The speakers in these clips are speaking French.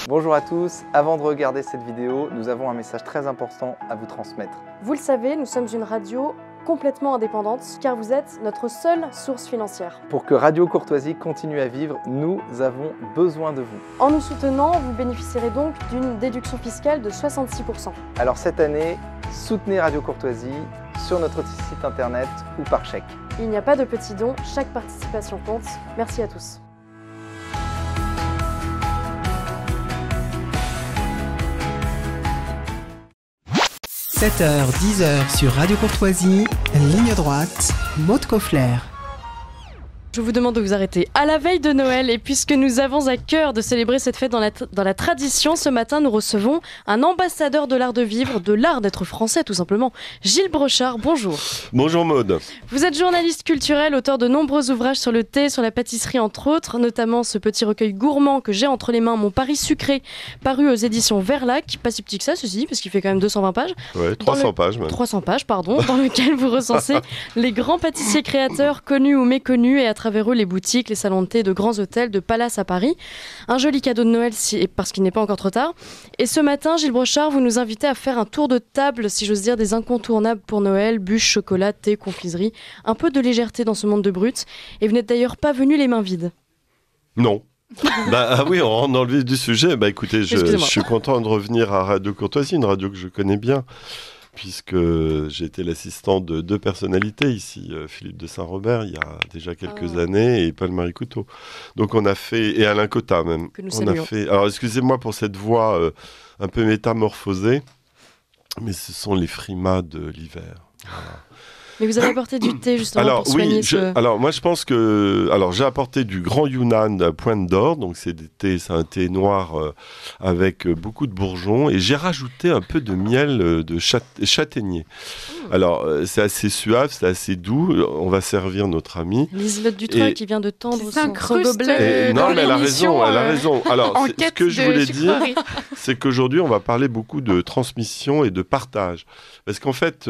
Bonjour à tous, avant de regarder cette vidéo, nous avons un message très important à vous transmettre. Vous le savez, nous sommes une radio complètement indépendante car vous êtes notre seule source financière. Pour que Radio Courtoisie continue à vivre, nous avons besoin de vous. En nous soutenant, vous bénéficierez donc d'une déduction fiscale de 66%. Alors cette année, soutenez Radio Courtoisie sur notre site internet ou par chèque. Il n'y a pas de petits dons, chaque participation compte. Merci à tous. 7h, 10h sur Radio Courtoisie, ligne droite, Maud Koffler. Je vous demande de vous arrêter à la veille de Noël et puisque nous avons à cœur de célébrer cette fête dans la tradition, ce matin nous recevons un ambassadeur de l'art de vivre, de l'art d'être français tout simplement, Gilles Brochard, bonjour. Bonjour Maud. Vous êtes journaliste culturel, auteur de nombreux ouvrages sur le thé, sur la pâtisserie entre autres, notamment ce petit recueil gourmand que j'ai entre les mains, Mon Paris sucré, paru aux éditions Verlac, pas si petit que ça ceci, parce qu'il fait quand même 220 pages. Ouais, 300 pages même. 300 pages, pardon, dans lequel vous recensez les grands pâtissiers créateurs connus ou méconnus et à travers eux les boutiques, les salons de thé de grands hôtels, de palaces à Paris. Un joli cadeau de Noël parce qu'il n'est pas encore trop tard. Et ce matin, Gilles Brochard, vous nous invitez à faire un tour de table, si j'ose dire, des incontournables pour Noël, bûches, chocolat, thé, confiserie. Un peu de légèreté dans ce monde de brut. Et vous n'êtes d'ailleurs pas venu les mains vides. Non. Oui, on rentre dans le vif du sujet. Écoutez, je suis content de revenir à Radio Courtoisie, une radio que je connais bien, puisque j'ai été l'assistant de deux personnalités ici, Philippe de Saint-Robert, il y a déjà quelques années, et Paul-Marie Couteau. Donc on a fait, et Alain Cotta même. Que nous saluons. Alors excusez-moi pour cette voix un peu métamorphosée, mais ce sont les frimas de l'hiver. Voilà. Mais vous avez apporté du thé justement pour soigner Alors moi je pense que... Alors j'ai apporté du Grand Yunnan à Pointe d'Or, donc c'est un thé noir avec beaucoup de bourgeons, et j'ai rajouté un peu de miel de châtaignier. Alors c'est assez suave, c'est assez doux, on va servir notre ami. Liselotte Dutreuil qui vient de tendre son Non gobelet. mais elle a raison. Alors ce que je voulais dire, c'est qu'aujourd'hui on va parler beaucoup de transmission et de partage. Parce qu'en fait...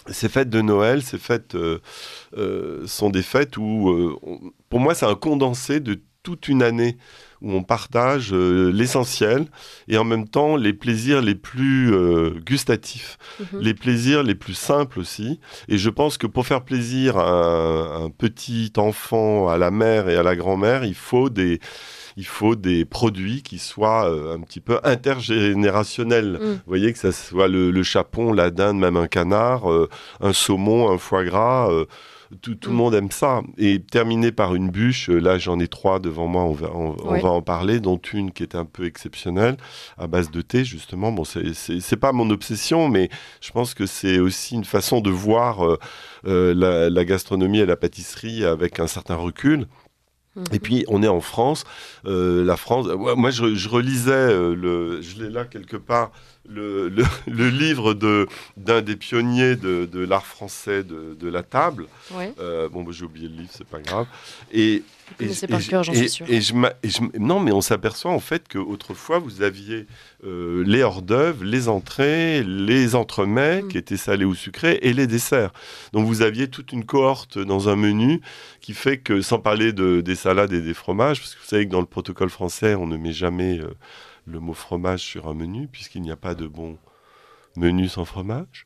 Ces fêtes de Noël, ces fêtes sont des fêtes où, pour moi, c'est un condensé de toute une année où on partage l'essentiel et en même temps les plaisirs les plus gustatifs, les plaisirs les plus simples aussi. Et je pense que pour faire plaisir à un petit enfant, à la mère et à la grand-mère, il faut des produits qui soient un petit peu intergénérationnels. Vous voyez, que ça soit le chapon, la dinde, même un canard, un saumon, un foie gras, tout le monde aime ça. Et terminé par une bûche, là j'en ai 3 devant moi, on va en parler, dont une qui est un peu exceptionnelle, à base de thé justement. Bon, c'est pas mon obsession, mais je pense que c'est aussi une façon de voir la gastronomie et la pâtisserie avec un certain recul. Et puis on est en France, la France. Moi je relisais je l'ai là quelque part, le livre d'un des pionniers de l'art français de la table. Ouais. J'ai oublié le livre, c'est pas grave. C'est par cœur, j'en suis sûr. Non, mais on s'aperçoit en fait qu'autrefois vous aviez les hors-d'œuvre, les entrées, les entremets qui étaient salés ou sucrés et les desserts. Donc vous aviez toute une cohorte dans un menu qui fait que, sans parler des salades et des fromages, parce que vous savez que dans le protocole français, on ne met jamais le mot fromage sur un menu, puisqu'il n'y a pas de bon menu sans fromage.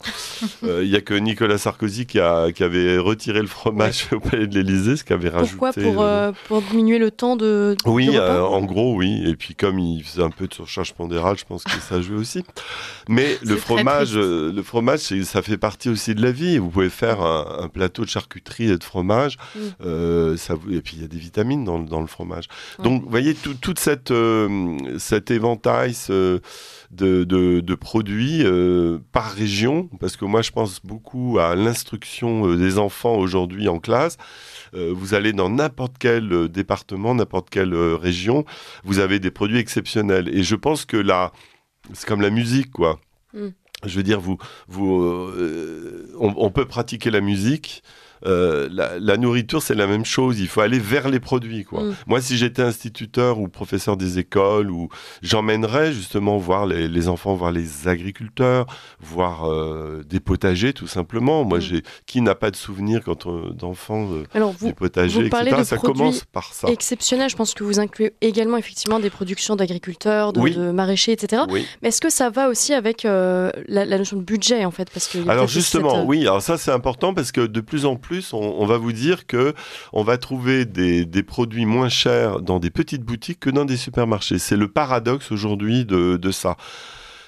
Il n'y a que Nicolas Sarkozy qui avait retiré le fromage au Palais de l'Élysée, ce qui avait rajouté... Pourquoi pour diminuer le temps de... Oui, en gros, oui. Et puis comme il faisait un peu de surcharge pondérale, je pense que ça jouait aussi. Mais le fromage, ça fait partie aussi de la vie. Vous pouvez faire un plateau de charcuterie et de fromage. Et puis il y a des vitamines dans le fromage. Donc, vous voyez, toute cet éventail de produits par région, parce que moi je pense beaucoup à l'instruction des enfants aujourd'hui en classe. Vous allez dans n'importe quel département, n'importe quelle région, vous avez des produits exceptionnels. Et je pense que là, c'est comme la musique, quoi. Je veux dire, on peut pratiquer la musique la nourriture, c'est la même chose. Il faut aller vers les produits, quoi. Moi, si j'étais instituteur ou professeur des écoles, j'emmènerais justement voir les enfants, voir les agriculteurs, voir des potagers, tout simplement. Moi, qui n'a pas de souvenir d'enfants du potager, etc. Ça commence par ça. Exceptionnel, je pense que vous incluez également effectivement des productions d'agriculteurs, de maraîchers, etc. Oui. Mais est-ce que ça va aussi avec la notion de budget, en fait, parce que alors justement, oui. Alors ça, c'est important parce que de plus en plus, on va vous dire que on va trouver des produits moins chers dans des petites boutiques que dans des supermarchés. C'est le paradoxe aujourd'hui de ça.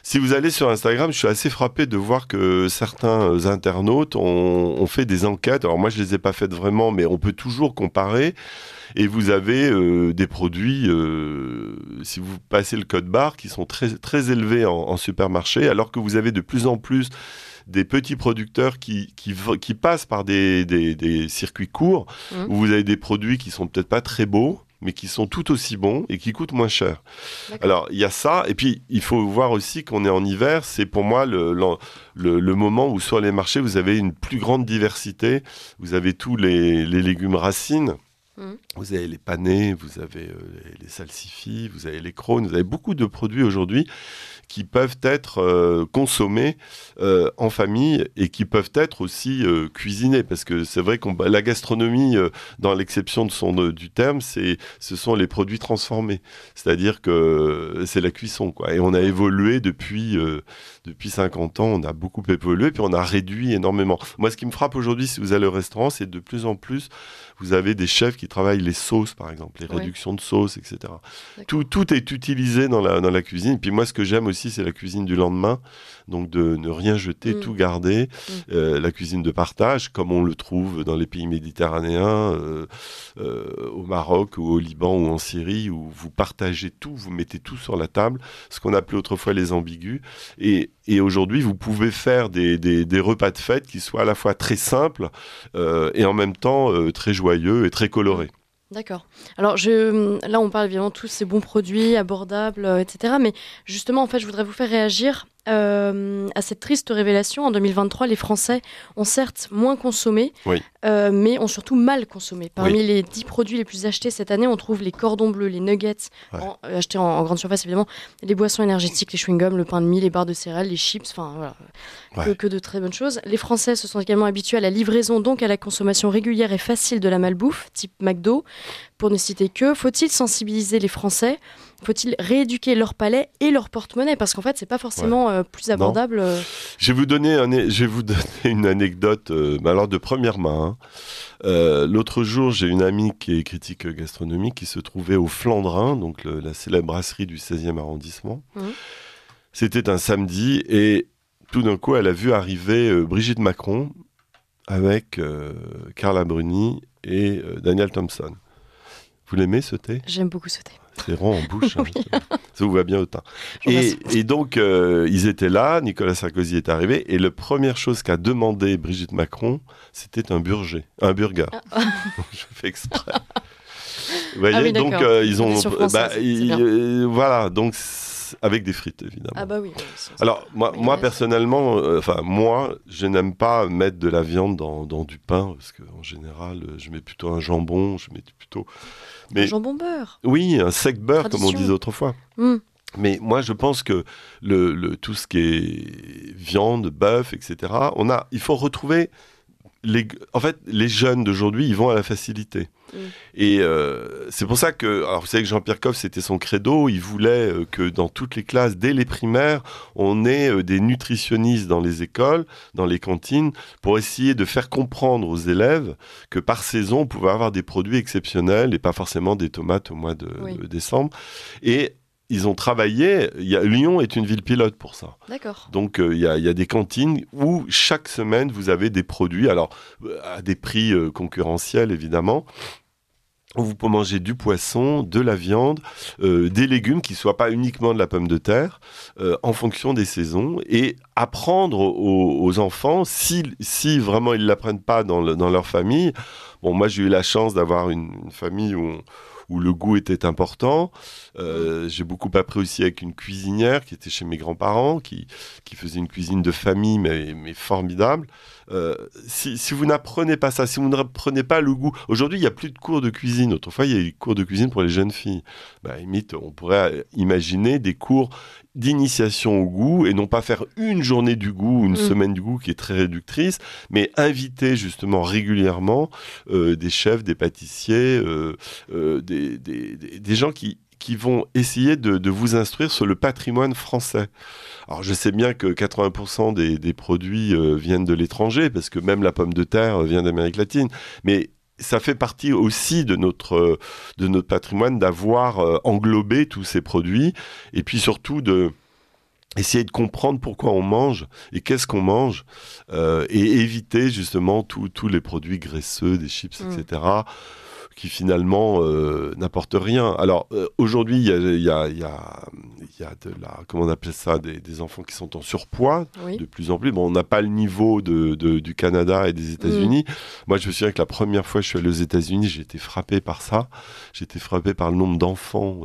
Si vous allez sur Instagram, je suis assez frappé de voir que certains internautes ont fait des enquêtes. Alors moi, je les ai pas faites vraiment, mais on peut toujours comparer. Et vous avez des produits, si vous passez le code barre, qui sont très, très élevés en supermarché, alors que vous avez de plus en plus des petits producteurs qui passent par des circuits courts, où vous avez des produits qui sont peut-être pas très beaux, mais qui sont tout aussi bons et qui coûtent moins cher. D'accord. Alors, il y a ça. Et puis, il faut voir aussi qu'on est en hiver. C'est pour moi le moment où sur les marchés, vous avez une plus grande diversité. Vous avez tous les légumes racines. Vous avez les panais, vous avez les salsifis, vous avez les crônes. Vous avez beaucoup de produits aujourd'hui qui peuvent être consommés en famille et qui peuvent être aussi cuisinés. Parce que c'est vrai que la gastronomie, dans l'acception du terme, ce sont les produits transformés. C'est-à-dire que c'est la cuisson, quoi. Et on a évolué depuis 50 ans, on a beaucoup évolué, puis on a réduit énormément. Moi, ce qui me frappe aujourd'hui, si vous allez au restaurant, c'est de plus en plus, vous avez des chefs qui travaillent les sauces, par exemple, les réductions de sauces, etc. Tout est utilisé dans la cuisine. Puis moi, ce que j'aime aussi, c'est la cuisine du lendemain. Donc, de ne rien jeter, tout garder. La cuisine de partage, comme on le trouve dans les pays méditerranéens, au Maroc, ou au Liban, ou en Syrie, où vous partagez tout, vous mettez tout sur la table, ce qu'on appelait autrefois les ambigus. Et aujourd'hui, vous pouvez faire des repas de fête qui soient à la fois très simples et en même temps très joyeux et très colorés. D'accord. Alors là, on parle évidemment de tous ces bons produits abordables, etc. Mais justement, en fait, je voudrais vous faire réagir à cette triste révélation. En 2023, les Français ont certes moins consommé, mais ont surtout mal consommé. Parmi les 10 produits les plus achetés cette année, on trouve les cordons bleus, les nuggets, achetés en grande surface évidemment, les boissons énergétiques, les chewing-gums, le pain de mie, les barres de céréales, les chips, enfin voilà, que de très bonnes choses. Les Français se sont également habitués à la livraison, donc à la consommation régulière et facile de la malbouffe, type McDo, pour ne citer que. Faut-il sensibiliser les Français ? Faut-il rééduquer leur palais et leur porte-monnaie ? Parce qu'en fait, c'est pas forcément plus abordable. Je vais vous donner une anecdote, alors de première main. L'autre jour, j'ai une amie qui est critique gastronomique qui se trouvait au Flandrin, donc la célèbre brasserie du 16e arrondissement. C'était un samedi et tout d'un coup, elle a vu arriver Brigitte Macron avec Carla Bruni et Daniel Thompson. Vous l'aimez, ce thé ? J'aime beaucoup ce thé. C'est rond en bouche, hein. Ça vous va bien au teint. Et donc, ils étaient là, Nicolas Sarkozy est arrivé, et la première chose qu'a demandé Brigitte Macron, c'était un burger. Je fais exprès. Vous voyez, donc ils ont... voilà, donc avec des frites, évidemment. Ah bah oui. Alors, moi personnellement, je n'aime pas mettre de la viande dans du pain, parce qu'en général, je mets plutôt un jambon, un jambon beurre. Oui, un sec beurre, comme on disait autrefois. Mais moi, je pense que tout ce qui est viande, bœuf, etc., il faut retrouver... En fait, les jeunes d'aujourd'hui, ils vont à la facilité. Et c'est pour ça que... Alors, vous savez que Jean-Pierre Coff, c'était son credo. Il voulait que dans toutes les classes, dès les primaires, on ait des nutritionnistes dans les écoles, dans les cantines, pour essayer de faire comprendre aux élèves que par saison, on pouvait avoir des produits exceptionnels et pas forcément des tomates au mois de décembre. Et ils ont travaillé. Lyon est une ville pilote pour ça. D'accord. Donc, il y a des cantines où chaque semaine, vous avez des produits, alors à des prix concurrentiels, évidemment, où vous pouvez manger du poisson, de la viande, des légumes qui ne soient pas uniquement de la pomme de terre, en fonction des saisons, et apprendre aux enfants, si vraiment ils ne l'apprennent pas dans leur famille. Bon, moi, j'ai eu la chance d'avoir une famille où le goût était important. J'ai beaucoup appris aussi avec une cuisinière qui était chez mes grands-parents, qui faisait une cuisine de famille, mais formidable. si vous n'apprenez pas ça, si vous n'apprenez pas le goût... Aujourd'hui, il n'y a plus de cours de cuisine. Autrefois, il y a eu des cours de cuisine pour les jeunes filles. Limite, on pourrait imaginer des cours d'initiation au goût et non pas faire une journée du goût, une semaine du goût qui est très réductrice, mais inviter justement régulièrement des chefs, des pâtissiers, des gens qui vont essayer de vous instruire sur le patrimoine français. Alors je sais bien que 80% des produits viennent de l'étranger, parce que même la pomme de terre vient d'Amérique latine, mais ça fait partie aussi de notre patrimoine d'avoir englobé tous ces produits, et puis surtout essayer de comprendre pourquoi on mange et qu'est-ce qu'on mange, et éviter justement tous les produits graisseux, des chips, etc., qui finalement n'apportent rien. Alors aujourd'hui, il y a comment on appelle ça, des enfants qui sont en surpoids, de plus en plus. Bon, on n'a pas le niveau du Canada et des États-Unis. Moi, je me souviens que la première fois que je suis allé aux États-Unis, j'ai été frappé par ça. J'ai été frappé par le nombre d'enfants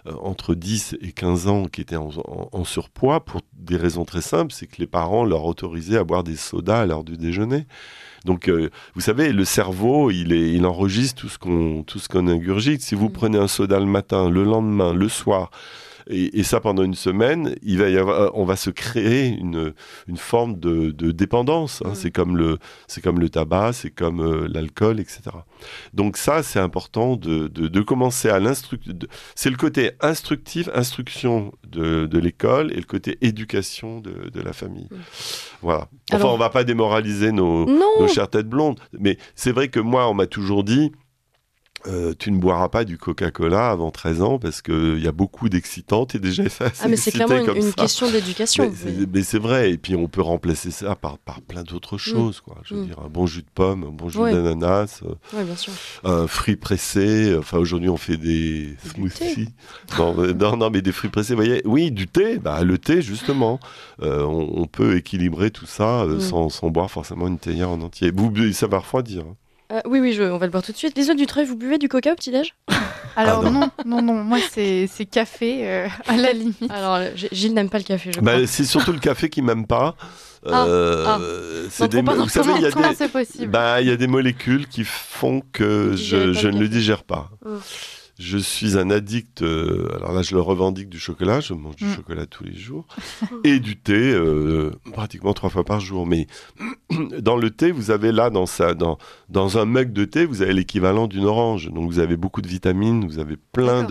entre 10 et 15 ans qui étaient en surpoids, pour des raisons très simples, c'est que les parents leur autorisaient à boire des sodas à l'heure du déjeuner. Donc, vous savez, le cerveau, il enregistre tout ce qu'on ingurgite. Si vous prenez un soda le matin, le lendemain, le soir, et ça pendant une semaine, on va se créer une forme de dépendance. Hein. C'est comme le tabac, c'est comme l'alcool, etc. Donc ça, c'est important de commencer à c'est le côté instruction de l'école, et le côté éducation de la famille. Voilà. Enfin, on ne va pas démoraliser nos chères têtes blondes, mais c'est vrai que moi, on m'a toujours dit... tu ne boiras pas du Coca-Cola avant 13 ans parce qu'il y a beaucoup d'excitants. Tu es déjà assez mais c'est clairement une question d'éducation. Mais c'est vrai. Et puis, on peut remplacer ça par plein d'autres choses. Quoi. Je veux dire, un bon jus de pomme, un bon jus d'ananas, bien sûr. Un fruit pressé. Enfin, aujourd'hui, on fait des smoothies. Non, mais des fruits pressés. Vous voyez, oui, du thé. Le thé, justement. On peut équilibrer tout ça sans boire forcément une théière en entier. Ça va refroidir. Hein. Oui, on va le boire tout de suite. Liselotte Dutreuil, vous buvez du coca au petit-déj ? Alors non, moi c'est café à la limite. Alors Gilles n'aime pas le café, je crois. C'est surtout le café qui m'aime pas. Vous savez, il y a des molécules qui font que je ne le digère pas. Je suis un addict, alors là je le revendique, du chocolat, je mange du chocolat tous les jours, et du thé pratiquement 3 fois par jour. Mais dans le thé, vous avez là, dans un mug de thé, vous avez l'équivalent d'une orange. Donc vous avez beaucoup de vitamines, vous avez plein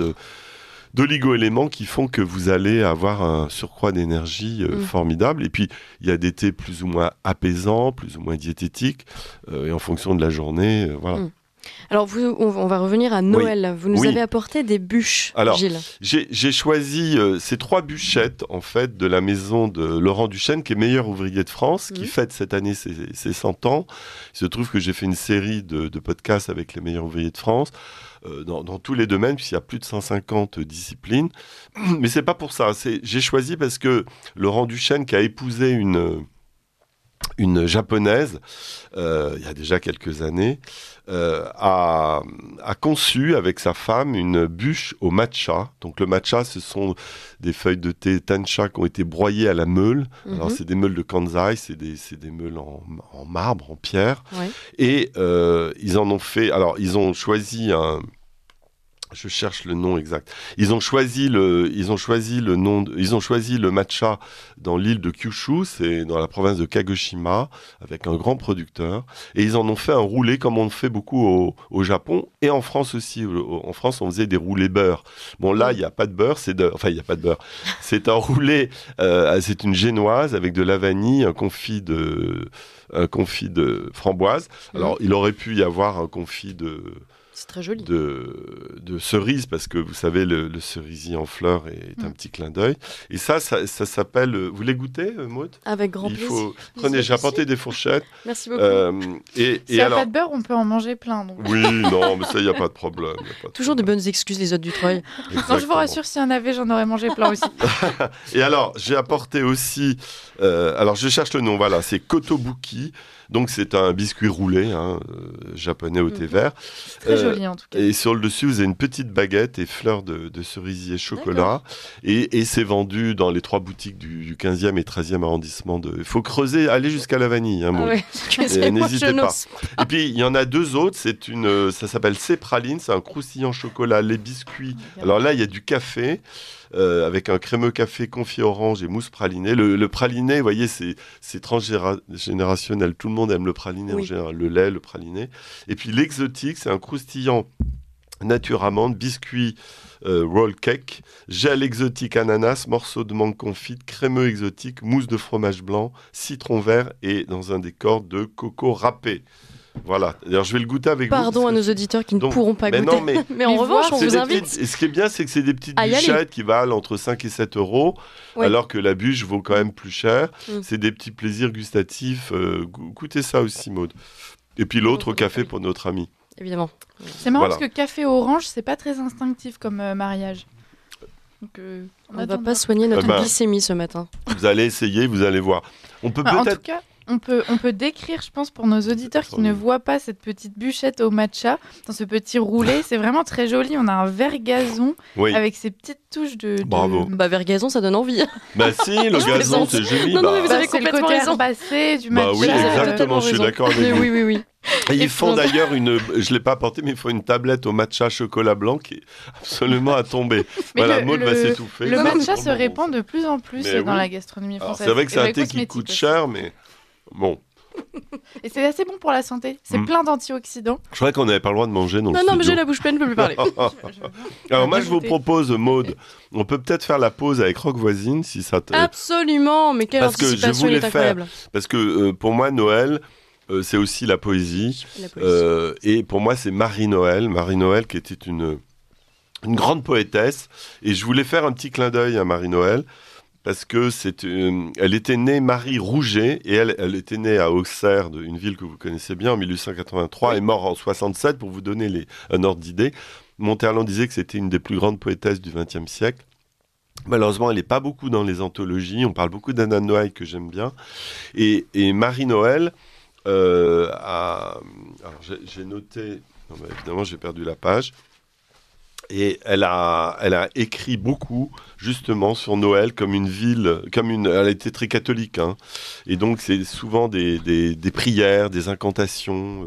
d'oligo-éléments qui font que vous allez avoir un surcroît d'énergie formidable. Et puis, il y a des thés plus ou moins apaisants, plus ou moins diététiques, et en fonction de la journée, Alors, on va revenir à Noël. Vous nous avez apporté des bûches, Gilles. J'ai choisi ces 3 bûchettes, en fait, de la maison de Laurent Duchesne, qui est meilleur ouvrier de France, qui fête cette année ses 100 ans. Il se trouve que j'ai fait une série de podcasts avec les meilleurs ouvriers de France, dans tous les domaines, puisqu'il y a plus de 150 disciplines. Mais c'est pas pour ça. J'ai choisi parce que Laurent Duchesne, qui a épousé une japonaise, il y a déjà quelques années, a conçu avec sa femme une bûche au matcha. Donc le matcha, ce sont des feuilles de thé tancha qui ont été broyées à la meule. Alors c'est des meules de Kansai, c'est des meules en marbre, en pierre. Et ils en ont fait... Alors ils ont choisi je cherche le nom exact. Ils ont choisi le matcha dans l'île de Kyushu, c'est dans la province de Kagoshima, avec un grand producteur. Et ils en ont fait un roulé, comme on fait beaucoup au Japon, et en France aussi. En France, on faisait des roulés beurre. Bon, là, il n'y a pas de beurre, il n'y a pas de beurre. C'est un roulé, c'est une génoise avec de la vanille, un confit de framboise. Alors, il aurait pu y avoir un confit c'est très joli. De cerises, parce que vous savez, le cerisier en fleurs est un petit clin d'œil. Et ça s'appelle... Vous voulez goûter, Maud ? Avec grand plaisir. Prenez, j'ai apporté des fourchettes. Merci beaucoup. S'il n'y a pas de beurre, on peut en manger plein. Donc. Oui, non, mais ça, il n'y a pas de problème. Toujours de bonnes excuses, les autres Dutreuil. Non, je vous rassure, s'il y en avait, j'en aurais mangé plein aussi. Et alors, j'ai apporté aussi... alors, je cherche le nom, voilà, c'est Kotobuki. Donc, c'est un biscuit roulé, japonais au thé vert. joli en tout cas. Et sur le dessus, vous avez une petite baguette et fleurs de cerisier chocolat. Et c'est vendu dans les 3 boutiques du 15e et 13e arrondissement. Il faut creuser, aller jusqu'à la vanille. N'hésitez pas. Et puis, il y en a 2 autres. Ça s'appelle C-Praline. C'est un croustillant chocolat, lait, biscuits. Alors là, il y a du café. Avec un crémeux café confit orange et mousse pralinée. Le praliné, vous voyez, c'est transgénérationnel. Tout le monde aime le praliné en général, le lait, le praliné. Et puis l'exotique, c'est un croustillant nature amande, biscuit roll cake, gel exotique ananas, morceaux de mangue confite, crémeux exotique, mousse de fromage blanc, citron vert et dans un décor de coco râpé. Voilà, d'ailleurs je vais le goûter avec vous. Pardon à nos auditeurs qui ne pourront pas goûter. Mais en revanche, on vous invite. Et ce qui est bien, c'est que c'est des petites bûchettes qui valent entre 5 et 7 euros, alors que la bûche vaut quand même plus cher. C'est des petits plaisirs gustatifs. Goûtez ça aussi, Maud. Et puis l'autre au café pour notre ami. Évidemment. C'est marrant parce que café orange, c'est pas très instinctif comme mariage. Donc, on ne va pas soigner notre glycémie ce matin. Vous allez essayer, vous allez voir. On peut peut-être... En tout cas, on peut décrire, je pense, pour nos auditeurs qui ne voient pas cette petite bûchette au matcha, dans ce petit roulé. C'est vraiment très joli. On a un vert gazon avec ces petites touches de... Bravo. Vert gazon, ça donne envie. Bah si, le gazon, c'est joli. Non, mais vous avez complètement raison. Herbacé, du matcha. Oui, exactement, je suis d'accord avec vous. Oui. Et ils font d'ailleurs je ne l'ai pas apporté, mais ils font une tablette au matcha chocolat blanc qui est absolument à tomber. Voilà, Maud va s'étouffer. Le matcha se répand de plus en plus dans la gastronomie française. Alors, c'est vrai que c'est un thé qui coûte cher, mais bon. Et c'est assez bon pour la santé. C'est plein d'antioxydants. Je croyais qu'on n'avait pas le droit de manger dans le studio. Non, mais j'ai la bouche pleine, je ne peux plus parler. Alors moi, je vous propose, Maud, on peut peut-être faire la pause avec Rock Voisine, si ça te... Absolument, mais quelle anticipation, il est incroyable. Parce que pour moi, Noël... c'est aussi la poésie. Et pour moi, c'est Marie-Noël. Marie-Noël qui était une grande poétesse. Et je voulais faire un petit clin d'œil à Marie-Noël parce que elle était née Marie Rouget et elle était née à Auxerre, une ville que vous connaissez bien, en 1883, et morte en 67, pour vous donner un ordre d'idée. Monterland disait que c'était une des plus grandes poétesses du XXe siècle. Malheureusement, elle n'est pas beaucoup dans les anthologies. On parle beaucoup d'Anna Noailles, que j'aime bien. Et Marie-Noël... alors j'ai noté, évidemment j'ai perdu la page, et elle a écrit beaucoup justement sur Noël comme une ville, elle était très catholique, hein, et donc c'est souvent des prières, des incantations.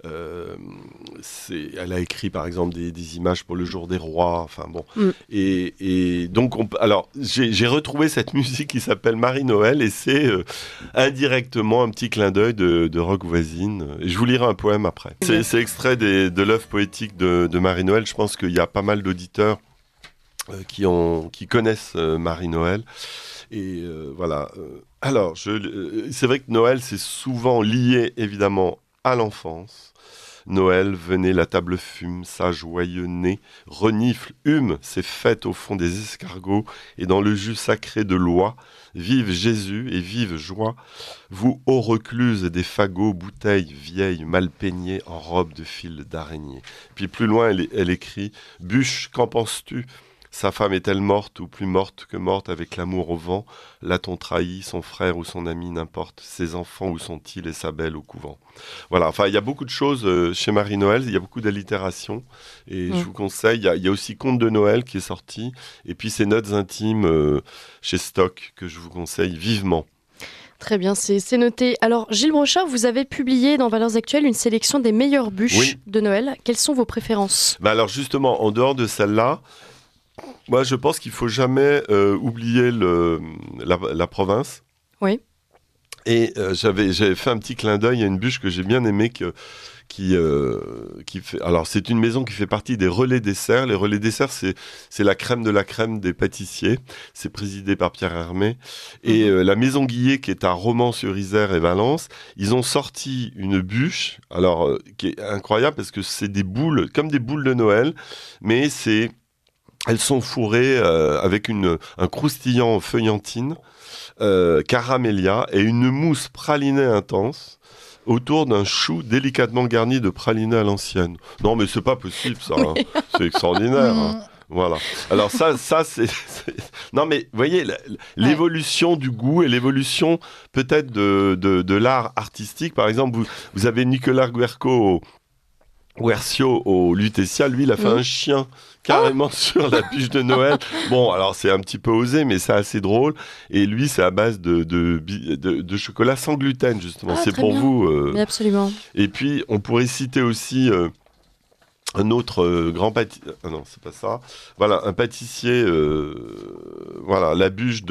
Elle a écrit par exemple des images pour le jour des rois, enfin bon. Et donc alors j'ai retrouvé cette musique qui s'appelle Marie-Noël et c'est indirectement un petit clin d'œil de Rock Voisine. Et je vous lirai un poème après. C'est extrait de l'œuvre poétique de Marie-Noël. Je pense qu'il y a pas mal d'auditeurs qui connaissent Marie-Noël. Et voilà. Alors c'est vrai que Noël c'est souvent lié évidemment à l'enfance. Noël, venez, la table fume, sa joyeux nez renifle, hume ses fêtes au fond des escargots et dans le jus sacré de l'oie. Vive Jésus et vive joie, vous ô recluses des fagots, bouteilles vieilles, mal peignées en robe de fil d'araignée. Puis plus loin, elle écrit « Bûche, qu'en penses-tu ? Sa femme est-elle morte ou plus morte que morte avec l'amour au vent ? L'a-t-on trahi, son frère ou son ami, n'importe. Ses enfants, où sont-ils et sa belle au couvent ?» Voilà, enfin, il y a beaucoup de choses chez Marie-Noël, il y a beaucoup d'allitérations. Et je vous conseille, il y a aussi Conte de Noël qui est sorti. Et puis ces notes intimes chez Stock que je vous conseille vivement. Très bien, c'est noté. Alors, Gilles Brochard, vous avez publié dans Valeurs Actuelles une sélection des meilleures bûches de Noël. Quelles sont vos préférences ? Alors justement, en dehors de celle-là, moi, je pense qu'il ne faut jamais oublier la province. Oui. Et j'avais fait un petit clin d'œil à une bûche que j'ai bien aimée qui fait... Alors, c'est une maison qui fait partie des Relais Desserts. Les Relais Desserts, c'est la crème de la crème des pâtissiers. C'est présidé par Pierre Hermé. Et la Maison Guillet, qui est à Romans-sur-Isère et Valence, ils ont sorti une bûche, alors qui est incroyable parce que c'est des boules, comme des boules de Noël, mais elles sont fourrées avec un croustillant feuillantine, caramélia et une mousse pralinée intense autour d'un chou délicatement garni de pralinée à l'ancienne. Non, mais c'est pas possible, ça. Hein. C'est extraordinaire. Hein. Voilà. Alors ça c'est... Non, mais vous voyez, l'évolution du goût et l'évolution peut-être de l'art artistique. Par exemple, vous avez Nicolas Guerco Guercio au Lutetia, lui, il a fait un chien carrément sur la bûche de Noël. Bon, alors c'est un petit peu osé, mais c'est assez drôle. Et lui, c'est à base de chocolat sans gluten, justement. C'est pour bien. vous. Mais absolument. Et puis, on pourrait citer aussi un autre grand pâtissier. Ah non, c'est pas ça. Voilà, un pâtissier. Voilà, la bûche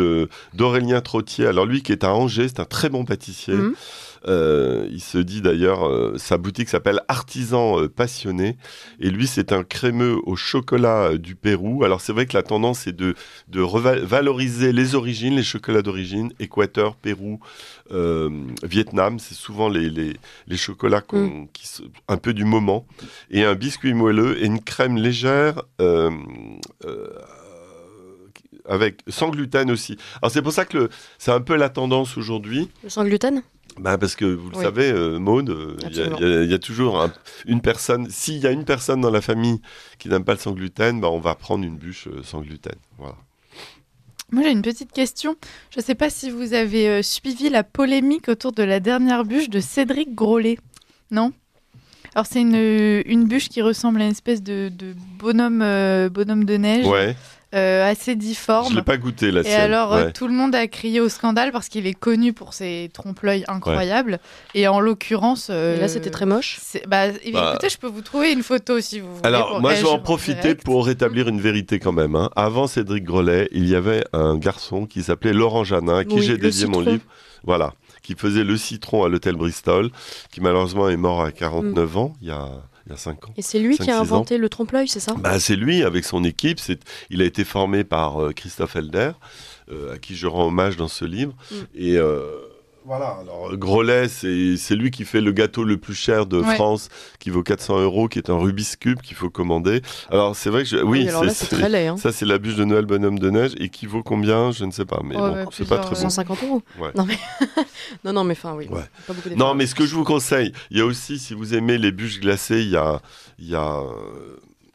d'Aurélien Trottier. Alors lui, qui est à Angers, c'est un très bon pâtissier. Il se dit d'ailleurs, sa boutique s'appelle Artisan Passionné, et lui c'est un crémeux au chocolat du Pérou. Alors c'est vrai que la tendance est de valoriser les origines, les chocolats d'origine, Équateur, Pérou, Vietnam, c'est souvent les chocolats qui sont un peu du moment, et un biscuit moelleux et une crème légère sans gluten aussi. Alors c'est pour ça que c'est un peu la tendance aujourd'hui. Le sans gluten ? Parce que vous le savez, Maud, il y a toujours une personne. S'il y a une personne dans la famille qui n'aime pas le sans gluten, on va prendre une bûche sans gluten. Voilà. Moi, j'ai une petite question. Je ne sais pas si vous avez suivi la polémique autour de la dernière bûche de Cédric Grolet. Non ? Alors, c'est une bûche qui ressemble à une espèce de bonhomme de neige. Ouais. Assez difforme. Je l'ai pas goûté la sienne. Et alors tout le monde a crié au scandale parce qu'il est connu pour ses trompe-l'œil incroyables. Et en l'occurrence, et là c'était très moche. Écoutez, je peux vous trouver une photo si vous voulez. Alors moi je vais en profiter pour rétablir une vérité quand même. Avant Cédric Grolet, il y avait un garçon qui s'appelait Laurent Janin, à qui j'ai dédié mon livre. Voilà, qui faisait le citron à l'hôtel Bristol, qui malheureusement est mort à 49 ans. Il y a 5 ans. Et c'est lui qui a inventé le trompe-l'œil, c'est ça ? C'est lui, avec son équipe. Il a été formé par Christophe Helder, à qui je rends hommage dans ce livre. Et voilà, alors Grolet, c'est lui qui fait le gâteau le plus cher de France, qui vaut 400 €, qui est un Rubik's Cube qu'il faut commander. Alors c'est vrai que c'est très laid. Hein. Ça, c'est la bûche de Noël Bonhomme de Neige, et qui vaut combien ? Je ne sais pas, mais c'est pas très bon. 150 €. Ouais. Non mais enfin oui. Ouais. Pas beaucoup non, mais ce que je vous conseille, il y a aussi, si vous aimez les bûches glacées, il y a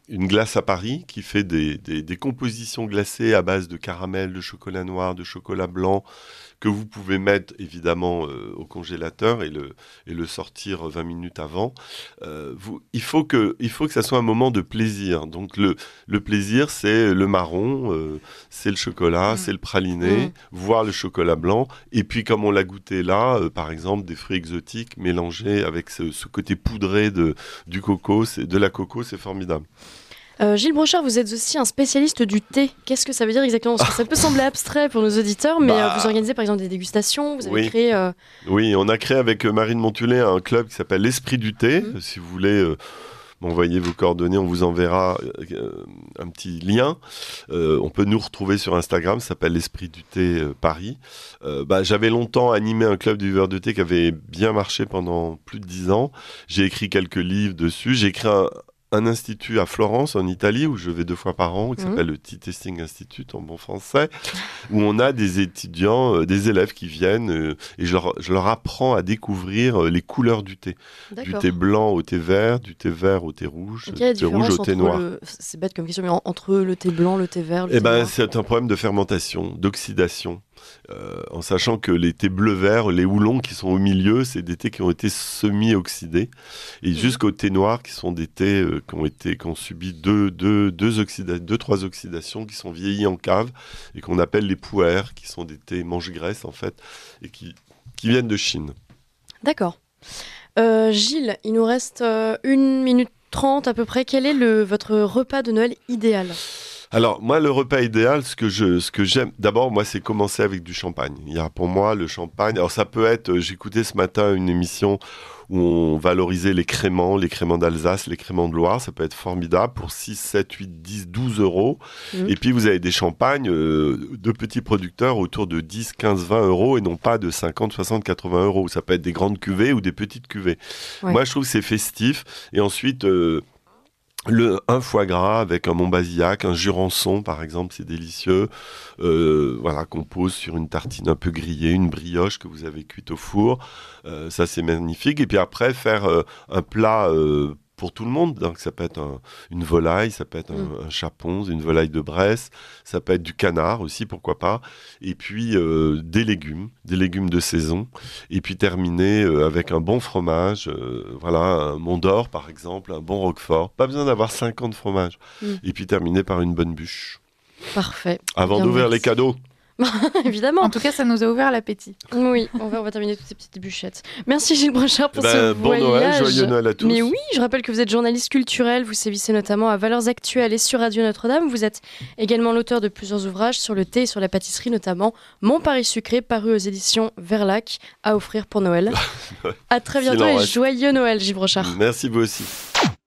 une glace à Paris qui fait des compositions glacées à base de caramel, de chocolat noir, de chocolat blanc, que vous pouvez mettre évidemment au congélateur et le sortir 20 minutes avant. Il faut que ça soit un moment de plaisir. Donc le plaisir, c'est le marron, c'est le chocolat, c'est le praliné, voire le chocolat blanc. Et puis comme on l'a goûté là, par exemple des fruits exotiques mélangés avec ce côté poudré du coco, de la coco, c'est formidable. Gilles Brochard, vous êtes aussi un spécialiste du thé. Qu'est-ce que ça veut dire exactement ? Parce que ça peut sembler abstrait pour nos auditeurs, mais vous organisez par exemple des dégustations, vous avez créé... Oui, on a créé avec Marine Montulé un club qui s'appelle l'Esprit du thé. Si vous voulez m'envoyer vos coordonnées, on vous enverra un petit lien. On peut nous retrouver sur Instagram, ça s'appelle l'Esprit du thé Paris. J'avais longtemps animé un club de viveurs de thé qui avait bien marché pendant plus de 10 ans. J'ai écrit quelques livres dessus. J'ai écrit un institut à Florence, en Italie, où je vais 2 fois par an, qui s'appelle le Tea Tasting Institute, en bon français, où on a des étudiants, des élèves qui viennent, et je leur apprends à découvrir les couleurs du thé. D'accord. Du thé blanc au thé vert, du thé vert au thé rouge, du thé rouge au thé noir. C'est bête comme question, mais entre le thé blanc, le thé vert, le thé noir. C'est un problème de fermentation, d'oxydation. En sachant que les thés bleu-vert, les houlons qui sont au milieu, c'est des thés qui ont été semi-oxydés. Et jusqu'aux thés noirs, qui sont des thés qui ont subi 2-3 oxydations, qui sont vieillis en cave, et qu'on appelle les pu'er, qui sont des thés mange-graisse, en fait, et qui viennent de Chine. D'accord. Gilles, il nous reste 1 minute 30 à peu près. Quel est votre repas de Noël idéal ? Alors, moi, le repas idéal, ce que j'aime, d'abord, moi, c'est commencer avec du champagne. Il y a pour moi le champagne. Alors, ça peut être, j'écoutais ce matin une émission où on valorisait les créments d'Alsace, les créments de Loire. Ça peut être formidable pour 6, 7, 8, 10, 12 €. Et puis, vous avez des champagnes de petits producteurs autour de 10, 15, 20 € et non pas de 50, 60, 80 €. Ça peut être des grandes cuvées ou des petites cuvées. Ouais. Moi, je trouve que c'est festif. Et ensuite... un foie gras avec un Montbazillac, un Jurançon par exemple, c'est délicieux. Qu'on pose sur une tartine un peu grillée, une brioche que vous avez cuite au four. Ça c'est magnifique. Et puis après faire un plat pour tout le monde. Donc ça peut être une volaille, ça peut être un chapon, une volaille de Bresse, ça peut être du canard aussi, pourquoi pas. Et puis des légumes de saison. Et puis terminer avec un bon fromage, voilà, un Mont d'Or par exemple, un bon Roquefort. Pas besoin d'avoir 50 fromages. Et puis terminer par une bonne bûche. Parfait. Avant d'ouvrir les cadeaux. Évidemment. En tout cas, ça nous a ouvert l'appétit. Oui, on va terminer toutes ces petites bûchettes. Merci Gilles Brochard pour ce bon voyage. Noël, joyeux Noël à tous. Mais oui, je rappelle que vous êtes journaliste culturel, vous sévissez notamment à Valeurs Actuelles et sur Radio Notre-Dame. Vous êtes également l'auteur de plusieurs ouvrages sur le thé et sur la pâtisserie, notamment Mon Paris sucré, paru aux éditions Verlac, à offrir pour Noël. À très bientôt et joyeux Noël Gilles Brochard. Merci vous aussi.